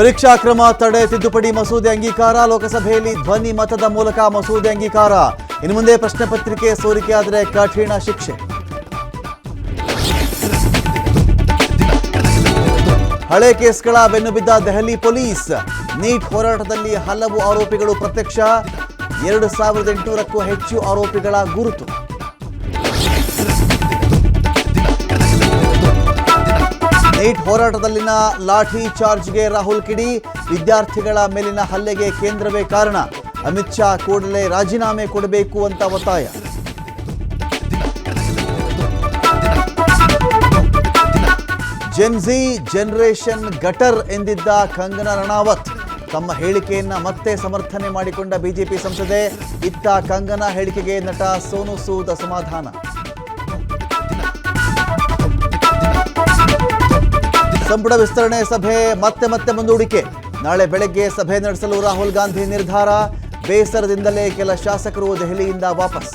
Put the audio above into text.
ಪರೀಕ್ಷಾ ಕ್ರಮ ತಡೆ ತಿದ್ದುಪಡಿ ಮಸೂದೆ ಅಂಗೀಕಾರ. ಲೋಕಸಭೆಯಲ್ಲಿ ಧ್ವನಿ ಮತದ ಮೂಲಕ ಮಸೂದೆ ಅಂಗೀಕಾರ. ಇನ್ನು ಮುಂದೆ ಪ್ರಶ್ನೆ ಪತ್ರಿಕೆ ಸೋರಿಕೆಯಾದರೆ ಕಠಿಣ ಶಿಕ್ಷೆ. ಹಳೆ ಕೇಸ್ಗಳ ಬೆನ್ನು ಬಿದ್ದ ದೆಹಲಿ ಪೊಲೀಸ್. ನೀಟ್ ಹೋರಾಟದಲ್ಲಿ ಹಲವು ಆರೋಪಿಗಳು ಪ್ರತ್ಯಕ್ಷ. 2800ಕ್ಕೂ ಹೆಚ್ಚು ಆರೋಪಿಗಳ ಗುರುತು. ನೀಟ್ ಹೋರಾಟದಲ್ಲಿನ ಲಾಠಿ ಚಾರ್ಜ್ಗೆ ರಾಹುಲ್ ಕಿಡಿ. ವಿದ್ಯಾರ್ಥಿಗಳ ಮೇಲಿನ ಹಲ್ಲೆಗೆ ಕೇಂದ್ರವೇ ಕಾರಣ. ಅಮಿತ್ ಶಾ ಕೂಡಲೇ ರಾಜೀನಾಮೆ ಕೊಡಬೇಕು ಅಂತ ಒತ್ತಾಯ. ಜೆನ್ಜಿ ಜನರೇಷನ್ ಗಟರ್ ಎಂದಿದ್ದ ಕಂಗನಾ ರಣಾವತ್ ತಮ್ಮ ಹೇಳಿಕೆಯನ್ನ ಮತ್ತೆ ಸಮರ್ಥನೆ ಮಾಡಿಕೊಂಡ ಬಿಜೆಪಿ ಸಂಸದೆ. ಇತ್ತ ಕಂಗನಾ ಹೇಳಿಕೆಗೆ ನಟ ಸೋನು ಸೂದ್ ಅಸಮಾಧಾನ. ಸಂಪುಟ ವಿಸ್ತರಣೆ ಸಭೆ ಮತ್ತೆ ಮುಂದೂಡಿಕೆ. ನಾಳೆ ಬೆಳಗ್ಗೆ ಸಭೆ ನಡೆಸಲು ರಾಹುಲ್ ಗಾಂಧಿ ನಿರ್ಧಾರ. ಬೇಸರದಿಂದಲೇ ಕೆಲ ಶಾಸಕರು ದೆಹಲಿಯಿಂದ ವಾಪಸ್.